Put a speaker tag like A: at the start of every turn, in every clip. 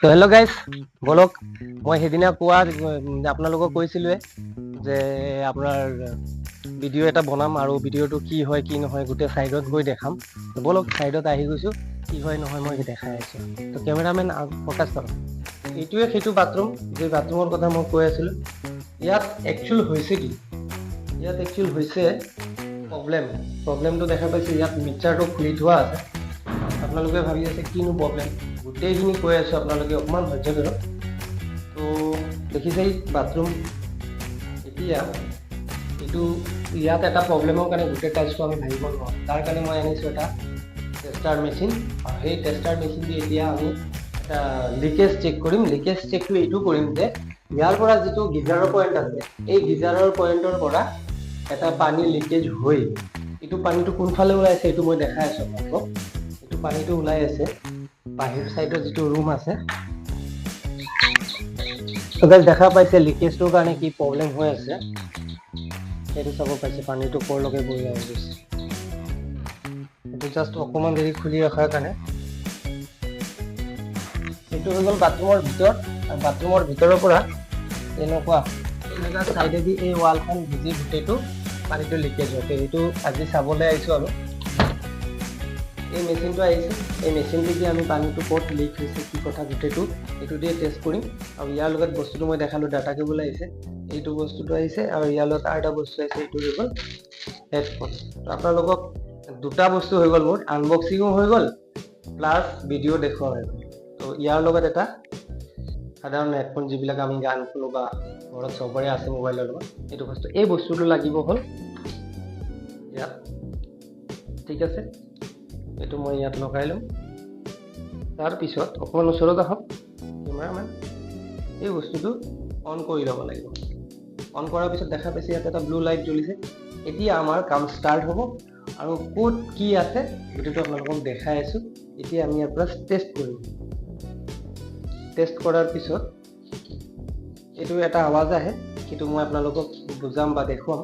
A: তো hello' guys, বলক মই সেইদিনা কোৱা আপোনালোকক কৈছিলোৱে যে আপোনাৰ ভিডিঅ' এটা বনাম আৰু ভিডিঅ'টো কি হয় কি নহয় গোটেই ছাইডত গৈ দেখাম। বলক ছাইডত আহি গৈছোঁ, কি হয় নহয় মই দেখাই আছোঁ। তো কেমেৰামেন ফ'কাছ কৰক। এইটোৱে সেইটো বাথৰুম, যে বাথৰুমৰ কথা মই কৈ আছিলোঁ। ইয়াত একচুৱেল হৈছে কি, ইয়াত একচুৱেল হৈছে প্ৰব্লেমটো দেখা পাইছে। ইয়াত মিক্সাৰটো খুলি থোৱা আছে। আপোনালোকে ভাবি আছে কিনো প্ৰব্লেম, গোটেইখিনি কৈ আছোঁ, আপোনালোকে অকণমান ধৈৰ্য ধৰক। তো দেখিছেই বাথৰুম। এতিয়া এইটো ইয়াত এটা প্ৰব্লেমৰ কাৰণে গোটেই টাইলছটো আমি ভাঙিব নোৱাৰোঁ। তাৰ কাৰণে মই আনিছোঁ এটা টেষ্টাৰ মেচিন, আৰু সেই টেষ্টাৰ মেচিন দি এতিয়া আমি এটা লিকেজ চেক কৰিম। লিকেজ চেকটো এইটো কৰিম যে ইয়াৰ পৰা যিটো গিজাৰৰ পইণ্ট আছে, এই গিজাৰৰ পইণ্টৰ পৰা এটা পানী লিকেজ হৈ এইটো পানীটো কোনফালে ওলাই আছে এইটো মই দেখাই আছোঁ আপোনালোকক। এইটো পানীটো ওলাই আছে বাহিৰ চাইডৰ যিটো ৰুম আছে। দেখা পাইছে লিকেজটোৰ কাৰণে কি প্ৰব্লেম হৈ আছে, সেইটো চাব পাইছে। পানীটো ওপৰলৈকে বৈ আহি গৈছে। এইটো জাষ্ট অকণমান দেৰি খুলি ৰখাৰ কাৰণে। এইটো হৈ গ'ল বাথৰুমৰ ভিতৰত। আৰু বাথৰুমৰ ভিতৰৰ পৰা এনেকুৱা চাইডেদি এই ৱালখন ভিজি গোটেইটো পানীটো লিকেজ হয়। সেইটো আজি চাবলৈ আহিছোঁ। আৰু এই মেচিনটো আহিছে, এই মেচিনটো দি আমি পানীটো ক'ত লিক হৈছে কি কথা গোটেইটো এইটো দিয়ে টেষ্ট কৰিম। আৰু ইয়াৰ লগত বস্তুটো মই দেখালোঁ, ডাটা কেবল আহিছে, এইটো বস্তুটো আহিছে, আৰু ইয়াৰ লগত আৰু এটা বস্তু আহিছে, এইটো হৈ গ'ল হেডফোন। আপোনালোকক দুটা বস্তু হৈ গ'ল, মোৰ আনবক্সিঙো হৈ গ'ল প্লাছ ভিডিঅ' দেখুওৱা হৈ গ'ল। তো ইয়াৰ লগত এটা সাধাৰণ হেডফোন, যিবিলাক আমি গান শুনো বা ঘৰত চবৰে আছে মোবাইলৰ লগত, এইটো বস্তু, এই বস্তুটো লাগিব হ'ল ইয়াত। ঠিক আছে, এইটো মই ইয়াত লগাই ল'ম। তাৰপিছত অকণমান ওচৰত আহক কেমেৰামেন, এই বস্তুটো অন কৰি ল'ব লাগিব। অন কৰাৰ পিছত দেখা পাইছে ইয়াত এটা ব্লু লাইট জ্বলিছে। এতিয়া আমাৰ কাম ষ্টাৰ্ট হ'ব, আৰু ক'ত কি আছে গোটেইটো আপোনালোকক দেখাই আছোঁ। এতিয়া আমি ইয়াৰ পৰা টেষ্ট কৰিম। টেষ্ট কৰাৰ পিছত এইটো এটা আৱাজ আহে, সেইটো মই আপোনালোকক বুজাম বা দেখুৱাম।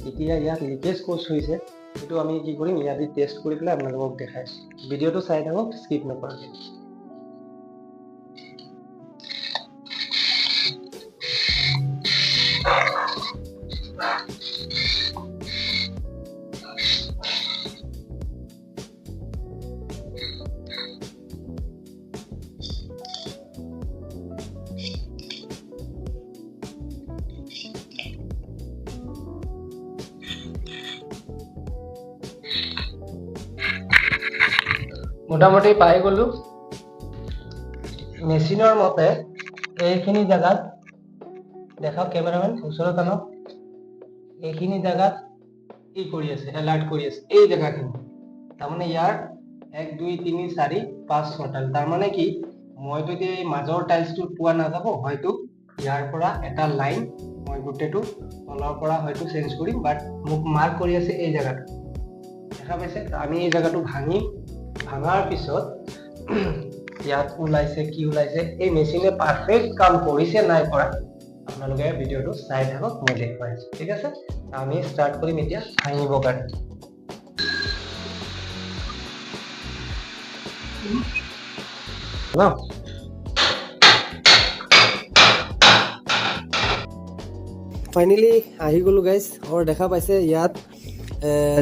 A: এতিয়া ইয়াত লিকেজ ক'ত হৈছে সেইটো আমি কি কৰিম, ইয়াতে টেষ্ট কৰি পেলাই আপোনালোকক দেখাইছোঁ। ভিডিঅ'টো চাই থাকক, স্কিপ নকৰাকৈ। মোটামুটি পাই গ'লোঁ। মেচিনৰ মতে এইখিনি জেগাত দেখাওক, কেমেৰামেন ওচৰত আনক, এইখিনি জেগাত কি কৰি আছে, এলাৰ্ট কৰি আছে এই জেগাখিনি। তাৰমানে ইয়াৰ 1 2 3 4 5 6 টাইল। তাৰমানে কি, মইতো এতিয়া এই মাজৰ টাইলছটো পোৱা নাযাব, হয়তো ইয়াৰ পৰা এটা লাইন মই গোটেইটো তলৰ পৰা হয়তো চেঞ্জ কৰিম, বাট মোক মাৰ্ক কৰি আছে এই জেগাটো। দেখা পাইছে, আমি এই জেগাটো ভাঙিম। ভাঙাৰ পিছত ইয়াত ওলাইছে কি ওলাইছে, এই মেচিনে পাৰফেক্ট কাম কৰিছে নাই কৰা আপোনালোকে ভিডিঅ'টো চাই থাকক, মই দেখুৱাই আছোঁ। ঠিক আছে, আমি ষ্টাৰ্ট কৰিম এতিয়া ভাঙিবৰ কাৰণে। ফাইনেলি আহি গ'লোঁ গাইজ। আৰু দেখা পাইছে ইয়াত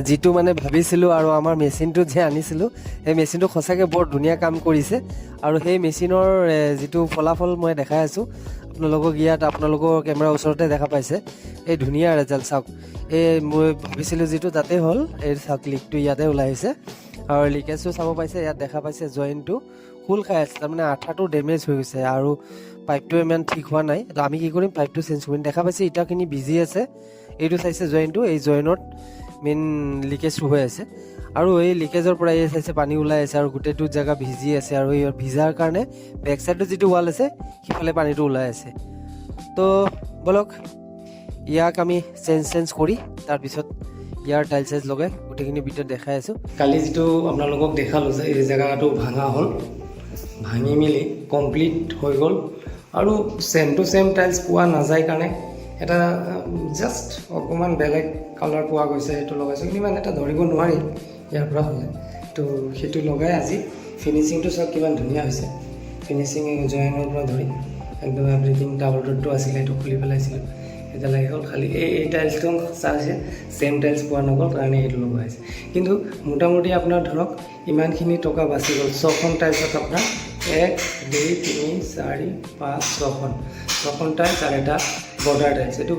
A: যিটো মানে ভাবিছিলোঁ আৰু আমাৰ মেচিনটো যে আনিছিলোঁ, সেই মেচিনটো সঁচাকৈ বৰ ধুনীয়া কাম কৰিছে। আৰু সেই মেচিনৰ যিটো ফলাফল মই দেখাই আছোঁ আপোনালোকক, ইয়াত আপোনালোকৰ কেমেৰাৰ ওচৰতে দেখা পাইছে। এই ধুনীয়া ৰেজাল্ট চাওক। এই মই ভাবিছিলোঁ যিটো তাতে হ'ল, এই চাওক লিকটো ইয়াতে ওলাই আহিছে। আৰু লিকেজটো চাব পাইছে, ইয়াত দেখা পাইছে জইনটো খোল খাই আছে, তাৰমানে আঠাটো ডেমেজ হৈ গৈছে আৰু পাইপটো ইমান ঠিক হোৱা নাই। তো আমি কি কৰিম, পাইপটো চেঞ্জ কৰিম। দেখা পাইছে ইটাখিনি ভিজি আছে, এইটো চাইছে জইনটো, এই জইনত মেইন লিকেজটো হৈ আছে। আৰু এই লিকেজৰ পৰা এই চাইছে পানী ওলাই আছে, আৰু গোটেইটো জেগা ভিজি আছে। আৰু এই ভিজাৰ কাৰণে বেক চাইডত যিটো ৱাল আছে সিফালে পানীটো ওলাই আছে। তো বলক ইয়াক আমি চেঞ্জ কৰি তাৰপিছত ইয়াৰ টাইল চাইজ লগাই গোটেইখিনি ভিতৰত দেখাই আছোঁ। কালি যিটো আপোনালোকক দেখালোঁ যে এই জেগাটো ভাঙা হ'ল, ভাঙি মেলি কমপ্লিট হৈ গ'ল। আৰু চেম টু চেম টাইলছ পোৱা নাযায় কাৰণে এটা জাষ্ট অকণমান বেলেগ কালাৰ পোৱা গৈছে, সেইটো লগাইছোঁ। কিন্তু ইমান এটা ধৰিব নোৱাৰি ইয়াৰ পৰা হ'লে। তো সেইটো লগাই আজি ফিনিচিংটো চাওক কিমান ধুনীয়া হৈছে। ফিনিচিং জইনৰ পৰা ধৰি একদম এভৰিথিং ডাবল ডোৰটো আছিলে সেইটো খুলি পেলাইছিলোঁ এতিয়া লাগি গ'ল খালি এই টাইলছটো চাইছে ছেম টাইলছ পোৱা নগ'ল কাৰণে সেইটো লগোৱা হৈছে কিন্তু মোটামুটি আপোনাৰ ধৰক ইমানখিনি টকা বাচি গ'ল 6খন টাইলছত আপোনাৰ 1 2 3 4 5 6খন টাইলছ আৰু এটা বৰ্ডাৰ টাইলছ এইটো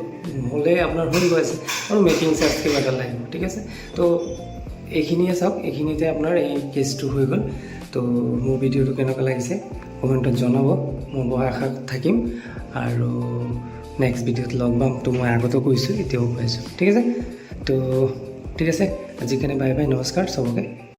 A: হ'লে আপোনাৰ হৈ গৈ আছে আৰু মেকিং চাৰ্জ কিবা এটা লাগিব ঠিক আছে তো এইখিনিয়ে চাওক এইখিনিতে আপোনাৰ এই কেছটো হৈ গ'ল তো মোৰ ভিডিঅ'টো কেনেকুৱা লাগিছে কমেণ্টত জনাব মই বৰ আশা থাকিম আৰু নেক্সট ভিডিঅ'ত লগ পাম তো মই আগতেও কৈছোঁ এতিয়াও কৈছোঁ ঠিক আছে তো ঠিক আছে আজিৰ কাৰণে বাই বাই নমস্কাৰ চবকে